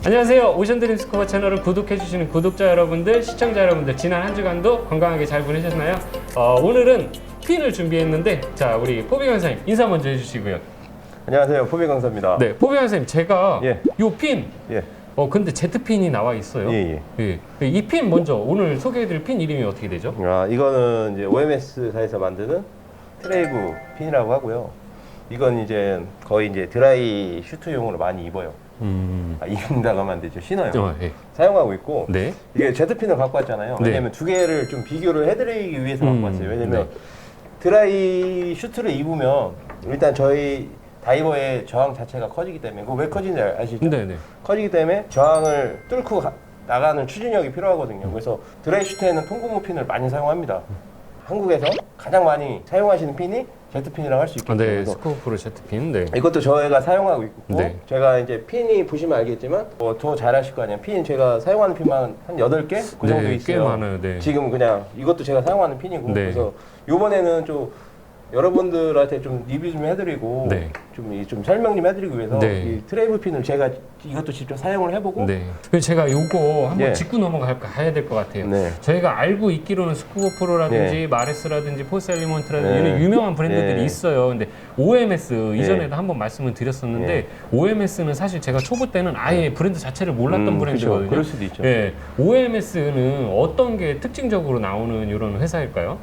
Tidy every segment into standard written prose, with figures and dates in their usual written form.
안녕하세요. 오션드림스코어 채널을 구독해주시는 구독자 여러분들, 시청자 여러분들, 지난 한 주간도 건강하게 잘 보내셨나요? 오늘은 핀을 준비했는데, 자, 우리 포비 강사님 인사 먼저 해주시고요. 안녕하세요, 포비 강사입니다. 네, 포비 강사님, 제가 예. 요 핀, 근데 Z핀이 나와 있어요. 이 핀 먼저 오늘 소개해드릴 핀 이름이 어떻게 되죠? 이거는 이제 OMS사에서 만드는 트레이브 핀이라고 하고요. 이건 이제 거의 이제 드라이 슈트용으로 많이 입어요. 입는다고 하면 안 되죠. 신어요. 사용하고 있고, 네. 이게 Z핀을 갖고 왔잖아요. 왜냐면 두 개를 좀 비교를 해드리기 위해서 갖고 왔어요. 왜냐면 드라이 슈트를 입으면 일단 저희 다이버의 저항 자체가 커지기 때문에, 그거 왜 커지는지 아시죠? 네네. 커지기 때문에 저항을 뚫고 나가는 추진력이 필요하거든요. 그래서 드라이 슈트에는 통고무 핀을 많이 사용합니다. 한국에서 가장 많이 사용하시는 핀이 Z핀이라고 할 수 있겠죠. 네, 스코프로 Z핀. 네. 이것도 저희가 사용하고 있고, 네. 제가 이제 핀이 보시면 알겠지만, 더 잘 아실 거 아니에요. 핀 제가 사용하는 핀만 한 8개? 그 정도 있어요. 꽤 많아요. 네. 지금 그냥 이것도 제가 사용하는 핀이고, 네. 그래서 요번에는 좀 여러분들한테 좀 리뷰 좀 해드리고, 네. 좀 설명 좀 해드리기 위해서 네. 이 트레이브 핀을 제가 이것도 직접 사용을 해보고, 네. 그래서 제가 요거 한번 예. 짚고 넘어가야 될 것 같아요. 네. 저희가 알고 있기로는 스쿠버 프로라든지 네. 마레스라든지 포스 엘리먼트라든지 네. 이런 유명한 브랜드들이 네. 있어요. 근데 OMS 이전에도 한번 말씀을 드렸었는데 네. OMS는 사실 제가 초보 때는 아예 브랜드 자체를 몰랐던 브랜드거든요. 그쵸. 그럴 수도 있죠. 예. OMS는 어떤 게 특징적으로 나오는 이런 회사일까요?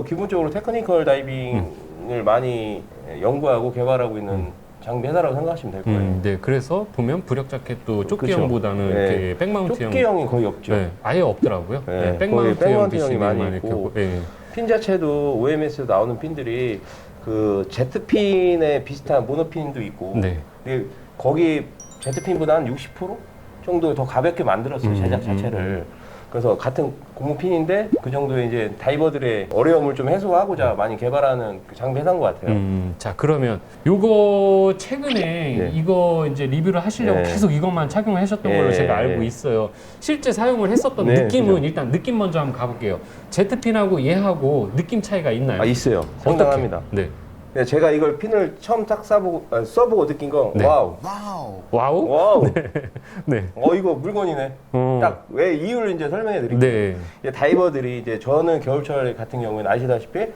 기본적으로 테크니컬 다이빙을 많이 연구하고 개발하고 있는 장비 회사라고 생각하시면 될 거예요. 네. 그래서 보면 부력 자켓도 그쵸. 조끼형보다는 네. 이렇게 백마운트형 조끼형이 거의 없죠. 네, 아예 없더라고요. 네. 네, 백마운트형 백마운트형이 많이 BCB만 있고, 네. 핀 자체도 OMS에 나오는 핀들이 그 Z핀에 비슷한 모노핀도 있고, 네. 근데 거기 Z핀보다 한 60% 정도 더 가볍게 만들었어요, 제작 자체를. 그래서 같은 고무핀인데 그 정도의 이제 다이버들의 어려움을 좀 해소하고자 많이 개발하는 그 장비 회사인 것 같아요. 자, 그러면 요거 최근에 이거 이제 리뷰를 하시려고 네. 계속 이것만 착용하셨던 네. 걸로 제가 알고 있어요. 실제 사용을 했었던 네, 느낌은 그죠. 일단 느낌 먼저 한번 가볼게요. Z핀하고 얘하고 느낌 차이가 있나요? 있어요. 상당합니다. 네. 네, 제가 이걸 핀을 처음 딱 써보고 느낀 거, 네. 와우. 와우? 네. 이거 물건이네. 딱 왜 이유를 이제 설명해 드릴게요. 네. 이제 다이버들이 이제 저는 겨울철 같은 경우에는 아시다시피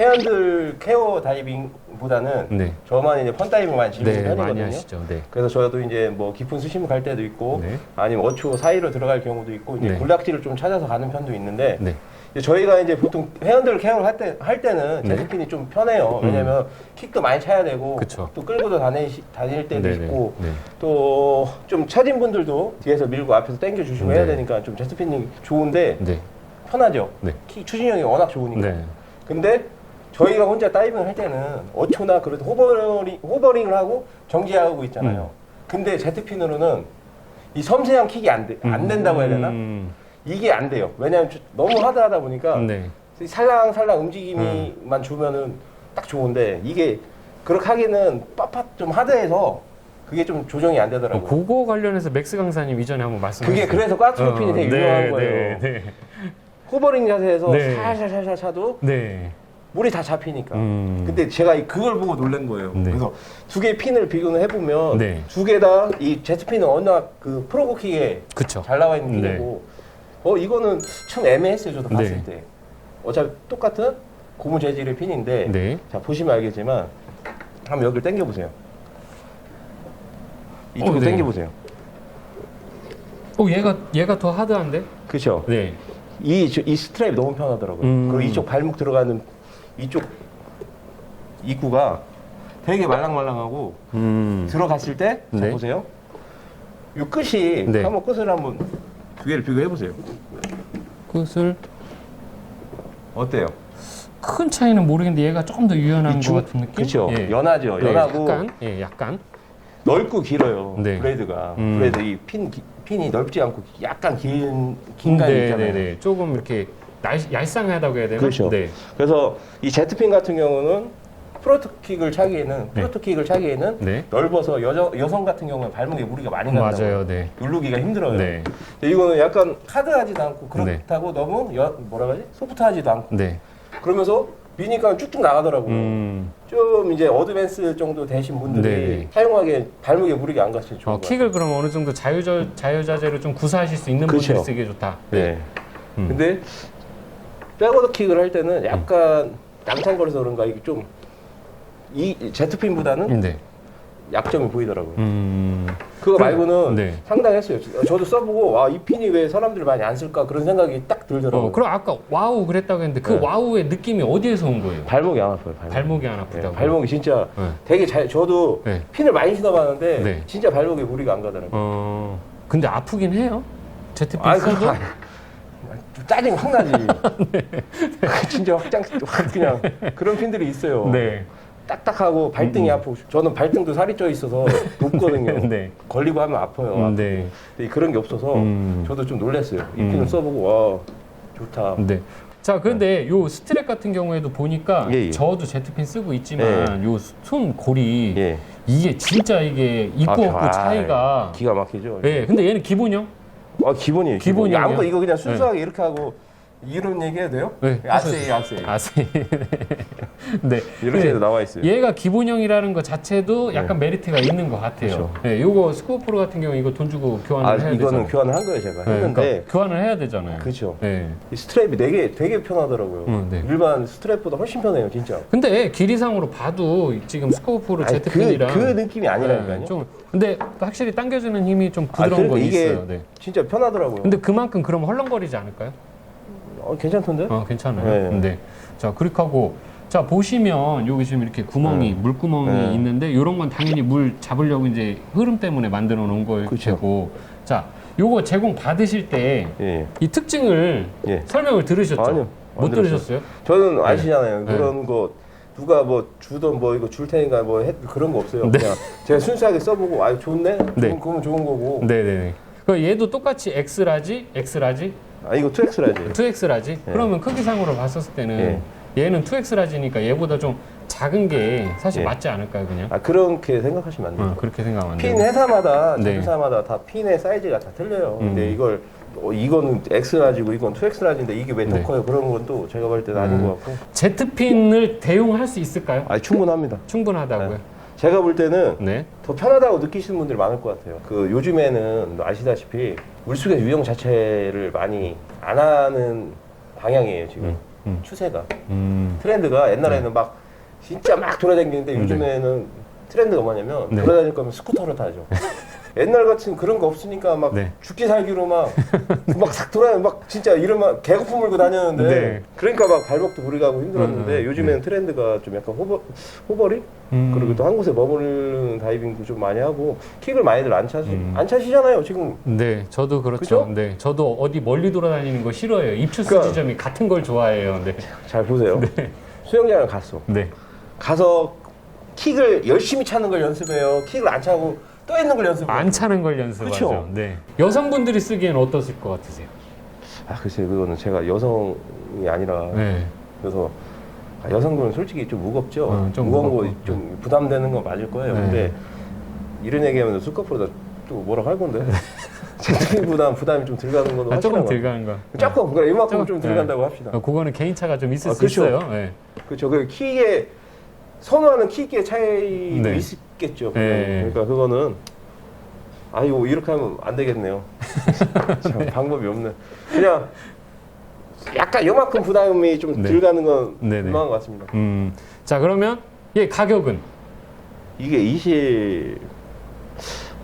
해안들 케어 다이빙보다는 네. 저만 이제 펀 다이빙 많이 즐기는 네, 많이 편이거든요. 하시죠. 네. 그래서 저도 이제 뭐 깊은 수심을 갈 때도 있고, 네. 아니면 어초 사이로 들어갈 경우도 있고, 이제 네. 군락지를 좀 찾아서 가는 편도 있는데, 네. 이제 저희가 이제 보통 회원들 케어를 할 때는 네. 제트핀이 좀 편해요. 왜냐면 킥도 많이 차야 되고, 그쵸. 또 끌고도 다닐 때도 네네. 있고, 네. 또 좀 처진 분들도 뒤에서 밀고 앞에서 당겨 주시고 해야 네. 되니까 좀 제트핀이 좋은데 네. 편하죠. 네. 추진력이 워낙 좋으니까. 네. 근데 저희가 혼자 다이빙을 할 때는 어초나 그래도 호버링을 하고 정지하고 있잖아요. 근데 제트핀으로는 이 섬세한 킥이 안 된다고 해야 되나? 이게 안 돼요. 왜냐하면 너무 하드하다 보니까 네. 살랑살랑 움직임만 주면은 딱 좋은데, 이게 그렇게 하기는 빳빳 좀 하드해서 그게 좀 조정이 안 되더라고요. 그거 관련해서 맥스 강사님 이전에 한번 말씀하셨어요. 그게 그래서 가스핀이 되게 유명한 거예요. 네. 호버링 자세에서 네. 살살살살 차도 네. 물이 다 잡히니까. 음. 근데 제가 그걸 보고 놀란 거예요. 네. 그래서 두 개의 핀을 비교를 해보면 네. 두 개 다 이 제트핀은 워낙 그 프로고킥에 그쵸. 잘 나와 있는 네. 핀이고, 이거는 참 애매했어요. 저도 봤을 네. 때. 어차피 똑같은 고무 재질의 핀인데, 네. 자 보시면 알겠지만 한번 여기를 당겨보세요. 이쪽으로 네. 당겨보세요. 얘가 더 하드한데? 그렇죠. 네. 이 스트랩이 너무 편하더라고요. 그리고 이쪽 발목 들어가는 이쪽 입구가 되게 말랑말랑하고, 들어갔을 때, 자, 네. 보세요. 이 끝이, 네. 한번 끝을 한번 두 개를 비교해보세요. 끝을 어때요? 큰 차이는 모르겠는데 얘가 조금 더 유연한 것 같은 느낌? 그렇죠. 예. 연하죠. 네, 연하고 약간. 넓고 길어요. 네. 브레이드가. 브레이드 이 핀이 넓지 않고 약간 긴 간이 있잖아요. 네. 조금 이렇게 얄쌍하다고 해야 되나? 그렇죠. 네. 그래서 이 제트핀 같은 경우는 프로토킥을 차기에는 네. 넓어서 여성 같은 경우는 발목에 무리가 많이 간다고. 맞아요. 네. 누르기가 힘들어요. 네. 근데 이거는 약간 하드하지도 않고 그렇다고 너무 소프트하지도 않고, 네. 그러면서 미니까 쭉쭉 나가더라고요. 좀 이제 어드밴스 정도 되신 분들이 네. 사용하기에 발목에 무리가 안 갔으면 좋은 것 같아요. 킥을 그럼 어느 정도 자유자재로 좀 구사하실 수 있는 그쵸. 분들이 쓰기에 좋다. 네. 근데 백워드 킥을 할 때는 약간 낭창거려서 그런가 이게 좀 이 제트핀보다는 네. 약점이 보이더라고요. 그거 말고는 네. 상당했어요. 저도 써보고 와, 이 핀이 왜 사람들이 많이 안 쓸까 그런 생각이 딱 들더라고요. 그럼 아까 와우 그랬다고 했는데 그 네. 와우의 느낌이 어디에서 온 거예요? 발목이 안 아파요. 발목이 안 아프다고. 네, 발목이 진짜 네. 되게 잘 저도 네. 핀을 많이 신어봤는데 네. 진짜 발목에 무리가 안 가더라고요. 근데 아프긴 해요. 제트핀 아이, 써도. 짜증 확 나지. 진짜 확 그냥 그런 핀들이 있어요. 네. 딱딱하고 발등이 아프고 저는 발등도 살이 쪄 있어서 높거든요. 네. 걸리고 하면 아파요. 네. 근데 그런 게 없어서 저도 좀 놀랐어요. 이 핀을 써보고 와 좋다. 네. 자, 그런데 요 스트랩 같은 경우에도 보니까 예, 예. 저도 제트핀 쓰고 있지만 요 손 고리 예. 이게 진짜 이게 있고 없고 차이가 기가 막히죠. 예. 근데 얘는 기본형? 기본이에요. 기본이에요. 아무거 이거 그냥 순수하게 이렇게 하고 이런 얘기해도 돼요? 네. 아세이. 아세이. 네. 이렇게 나와 있어요. 얘가 기본형이라는 것 자체도 약간 메리트가 있는 것 같아요. 그렇죠. 네, 요거 스코프로 같은 경우 이거 돈 주고 교환을 해야 이거는 되잖아요. 교환을 한 거예요, 제가. 네, 했는데. 그러니까 교환을 해야 되잖아요. 그렇죠. 네. 이 스트랩이 되게 편하더라고요. 네. 일반 스트랩보다 훨씬 편해요, 진짜. 근데 길이상으로 봐도 지금 스코프로 아니, 제트핀이랑 그 느낌이 아니라니까요. 좀 근데 확실히 당겨주는 힘이 좀 부드러운 그러니까 건 이게 있어요. 네. 진짜 편하더라고요. 근데 그만큼 그럼 헐렁거리지 않을까요? 괜찮던데? 괜찮아요. 네. 네. 자, 그릭하고 자 보시면 여기 지금 이렇게 구멍이 물구멍이 있는데 이런 건 당연히 물 잡으려고 이제 흐름 때문에 만들어 놓은 거일 그쵸. 테고 자 요거 제공 받으실 때 이 예. 특징을 예. 설명을 들으셨죠? 아니요. 안 못 들었어요. 들으셨어요? 저는 아시잖아요. 네. 그런 거 누가 뭐 주던 뭐 이거 줄 테니까 뭐 그런 거 없어요. 그냥 제가 순수하게 써보고 좋네? 네. 그러면 좋은 거고. 네네네. 그 얘도 똑같이 X라지? 이거 2X라지. 2X라지? 그러면 크기상으로 봤었을 때는 얘는 2X라지니까 얘보다 좀 작은 게 사실 맞지 않을까요, 그냥? 그렇게 생각하시면 안 돼요. 그렇게 생각하면 안 핀 돼요. 회사마다, 네. 제품사마다 다 핀의 사이즈가 다 틀려요. 근데 이거는 X라지고 이건 2X라지인데 이게 왜 더 네. 커요? 그런 건 또 제가 볼 때는 아닌 것 같고. 제트핀을 대용할 수 있을까요? 충분합니다. 충분하다고요? 제가 볼 때는 네. 더 편하다고 느끼시는 분들이 많을 것 같아요. 요즘에는 아시다시피 물속의 유형 자체를 많이 안 하는 방향이에요, 지금. 추세가. 트렌드가 옛날에는 막 진짜 막 돌아다니는데 요즘에는 트렌드가 뭐냐면 네. 돌아다닐 거면 스쿠터를 타죠. 옛날 같은 그런 거 없으니까 막 네. 죽기 살기로 막 싹 돌아다니고 막 진짜 이러면 개거품 물고 다녔는데 네. 그러니까 막 발목도 무리 가고 힘들었는데 요즘에는 트렌드가 좀 약간 호버링? 그리고 또 한 곳에 머무르는 다이빙도 좀 많이 하고 킥을 많이들 안 차시잖아요 지금. 네, 저도 그렇죠. 그죠? 네, 저도 어디 멀리 돌아다니는 거 싫어해요. 입추수 그러니까. 지점이 같은 걸 좋아해요. 네. 잘 보세요. 수영장을 갔어. 네. 가서 킥을 열심히 차는 걸 연습해요. 킥을 안 차고 떠 있는 걸 연습해요. 안 차는 걸 연습하죠. 그쵸? 네. 여성분들이 쓰기엔 어떠실 것 같으세요? 글쎄요. 그거는 제가 여성이 아니라 네. 그래서 여성분은 솔직히 좀 무겁죠. 좀 무거운 무겁고. 거 좀 부담되는 건 맞을 거예요. 네. 근데 이런 얘기하면 스코프로다 또 뭐라고 할 건데 제트핀보다 부담이 좀 들어가는 건 조금 확실한 거. 들어가는 거. 조금 그래 이만큼 조금, 좀 들어간다고 합시다. 그거는 개인차가 좀 있을 수 그쵸. 있어요. 네. 그렇죠. 그 킥의 선호하는 킥의 차이도 네. 있겠죠. 네. 그러니까 그거는 이거 이렇게 하면 안 되겠네요. 참 방법이 없네. 그냥 약간 요만큼 부담이 좀 네. 들어가는 건 네네. 분명한 것 같습니다. 자, 그러면 얘 가격은? 이게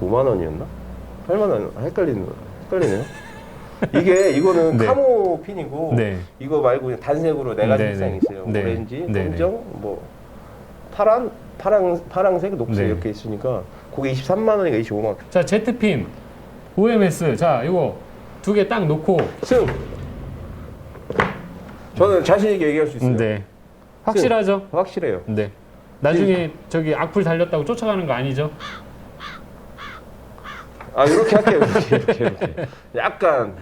25만 원이었나? 8만 원 헷갈리네요. 이거는 네. 카모 핀이고 네. 이거 말고 그냥 단색으로 네 가지 네네. 색상이 있어요. 네. 오렌지, 네네. 검정, 뭐 파랑색, 녹색 네. 이렇게 있으니까 그게 23만 원이니까 25만 원. 자, 제트핀, OMS. 자, 이거 두 개 딱 놓고. 승. 저는 자신 있게 얘기할 수 있어요. 네. 확실하죠? 확실해요. 네. 나중에 저기 악플 달렸다고 쫓아가는 거 아니죠? 이렇게 할게요. 이렇게. 약간.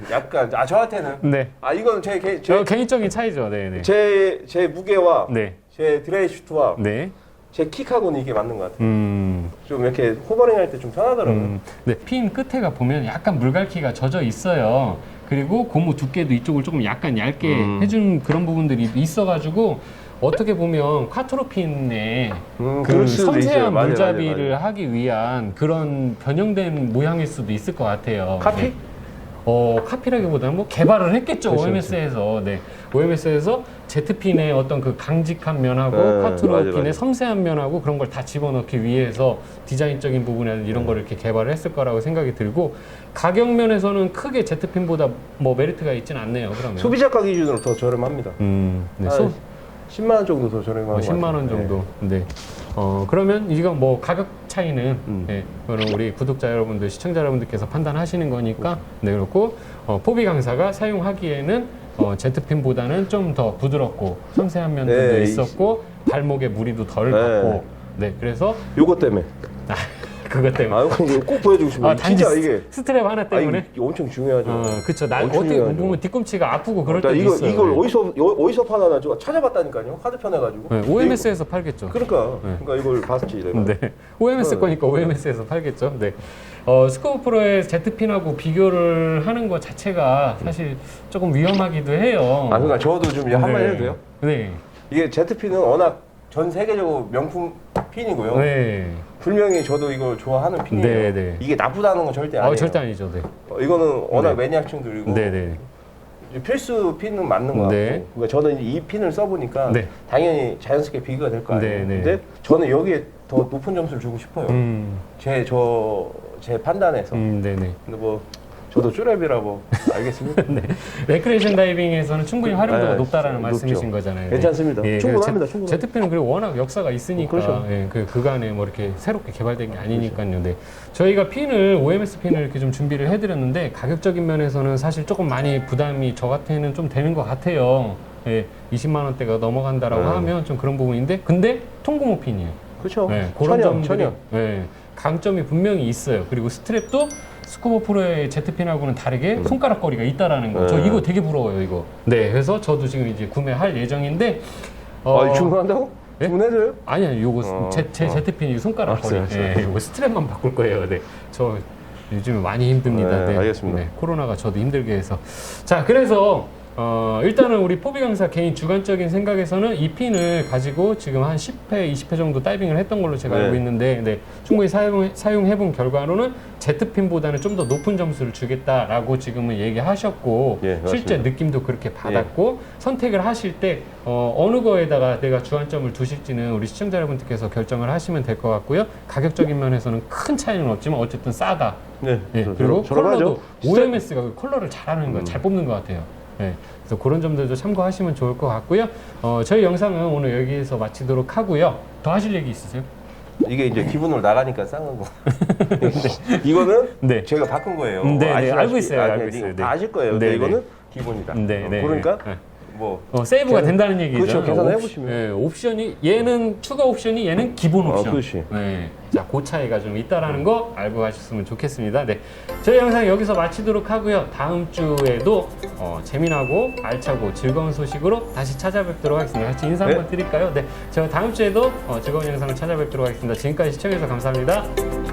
저한테는. 네. 이건 개인적인 차이죠. 네, 네. 제 무게와 네. 제 드라이 슈트와 네. 제 킥하고는 이게 맞는 것 같아요. 좀 이렇게 호버링 할 때 좀 편하더라고요. 네. 핀 끝에가 보면 약간 물갈퀴가 젖어 있어요. 그리고 고무 두께도 이쪽을 조금 약간 얇게 해준 그런 부분들이 있어가지고 어떻게 보면 콰트로핀의 그 그럴 수도 있어요. 섬세한 맞아요, 물잡이를 맞아요. 하기 위한 그런 변형된 모양일 수도 있을 것 같아요. 카피? 네. 카피라기보다는 뭐 개발을 했겠죠. 그렇죠, OMS에서. 네. OMS에서 Z핀의 어떤 그 강직한 면하고 네, 콰트로핀의 맞아요. 섬세한 면하고 그런 걸 다 집어넣기 위해서 디자인적인 부분이나 이런 거를 이렇게 개발을 했을 거라고 생각이 들고 가격 면에서는 크게 Z핀보다 뭐 메리트가 있지는 않네요. 그러면. 소비자가 기준으로 더 저렴합니다. 네. 한 10만 원 정도 더 저렴한 것 10만 원 같아요. 정도. 네. 그러면 이거 뭐 가격 차이는 네, 그거는 우리 구독자 여러분들, 시청자 여러분들께서 판단하시는 거니까 네 그렇고 포비 강사가 사용하기에는 Z핀보다는 좀 더 부드럽고 섬세한 면들도 네, 있었고 발목에 무리도 덜 네. 받고 네 그래서 요거 때문에. 그것 때문에 이거 꼭 보여주고 싶어요. 단지 진짜 이게. 스트랩 하나 때문에 이게 엄청 중요하죠. 그쵸. 엄청 어떻게 중요하죠. 보면 뒤꿈치가 아프고 그럴 나 때도 이거 있어요. 이걸 네. 어디서 파나 저 찾아봤다니까요. 카드편 해가지고. 네, OMS에서 팔겠죠. 그러니까 이걸 봤지 내가. 네. OMS 네. 거니까 OMS에서 팔겠죠. 네. 스코어 프로의 Z핀하고 비교를 하는 것 자체가 사실 조금 위험하기도 해요. 그러니까 저도 좀 한마디 해도 돼요? 네. 이게 Z핀은 워낙 전 세계적으로 명품 핀이고요. 네. 분명히 저도 이걸 좋아하는 핀이에요. 네, 네. 이게 나쁘다는 건 절대 아니에요. 절대 아니죠. 네. 이거는 워낙 네. 매니아층들이고 네, 네. 필수 핀은 맞는 것 같고 네. 그러니까 저는 이 핀을 써보니까 네. 당연히 자연스럽게 비교가 될 거 아니에요. 네, 네. 근데 저는 여기에 더 높은 점수를 주고 싶어요. 제 판단에서. 네, 네. 근데 뭐 저도 쭈랩이라 뭐 알겠습니다. 네. 레크레이션 다이빙에서는 충분히 활용도가 네, 높다라는 높죠. 말씀이신 거잖아요. 괜찮습니다. 충분합니다, 제- 충분합니다. Z핀은 그리고 워낙 역사가 있으니까 그렇죠. 예, 그간에 뭐 이렇게 새롭게 개발된 게 아니니까요. 네. 저희가 핀을 OMS 핀을 이렇게 좀 준비를 해드렸는데 가격적인 면에서는 사실 조금 많이 부담이 저 같아는 좀 되는 것 같아요. 예, 20만 원대가 넘어간다라고 하면 좀 그런 부분인데 근데 통고무 핀이에요. 그렇죠. 네, 그런 천연, 점들이 천연. 예, 강점이 분명히 있어요. 그리고 스트랩도 스쿠버 프로의 Z핀하고는 다르게 손가락 거리가 있다라는 거. 저 네. 이거 되게 부러워요, 이거. 네, 그래서 저도 지금 이제 구매할 예정인데. 주문한다고? 네? 주문해줘요? 아니요, 요거 제 Z핀이 손가락 거리. 알았어요. 예, 요거 스트랩만 바꿀 거예요. 네, 저 요즘에 많이 힘듭니다. 네, 알겠습니다. 네, 코로나가 저도 힘들게 해서. 자, 그래서 일단은 우리 포비 강사 개인 주관적인 생각에서는 이 핀을 가지고 지금 한 10회, 20회 정도 다이빙을 했던 걸로 제가 네. 알고 있는데 네, 충분히 사용해본 결과로는 Z핀보다는 좀 더 높은 점수를 주겠다라고 지금은 얘기하셨고 예, 맞습니다. 실제 느낌도 그렇게 받았고 선택을 하실 때 어느 거에다가 내가 주안점을 두실지는 우리 시청자 여러분들께서 결정을 하시면 될 것 같고요. 가격적인 면에서는 큰 차이는 없지만 어쨌든 싸다. 네. 예, 그리고 컬러도 진짜- OMS가 그 컬러를 잘하는 거예요. 잘 뽑는 것 같아요. 예, 그래서 그런 점들도 참고하시면 좋을 것 같고요. 저희 영상은 오늘 여기에서 마치도록 하고요. 더 하실 얘기 있으세요? 이게 이제 기분으로 나가니까 싼 거. 이거는 네. 제가 바꾼 거예요. 네, 네, 아시다시피. 알고 있어요, 알고 네, 있어요. 네. 다 아실 거예요. 네, 근데 네. 이거는 기본이다. 네, 네. 그러니까 네. 뭐 세이브가 계산- 된다는 얘기죠. 그렇죠. 계산해 보시면. 예, 옵션이 얘는 추가 옵션이 얘는 기본 옵션. 그렇지. 네. 자, 그 차이가 좀 있다라는 거 알고 가셨으면 좋겠습니다. 네. 저희 영상 여기서 마치도록 하고요. 다음 주에도 재미나고 알차고 즐거운 소식으로 다시 찾아뵙도록 하겠습니다. 같이 인사 한번 드릴까요? 네. 저 다음 주에도 즐거운 영상을 찾아뵙도록 하겠습니다. 지금까지 시청해주셔서 감사합니다.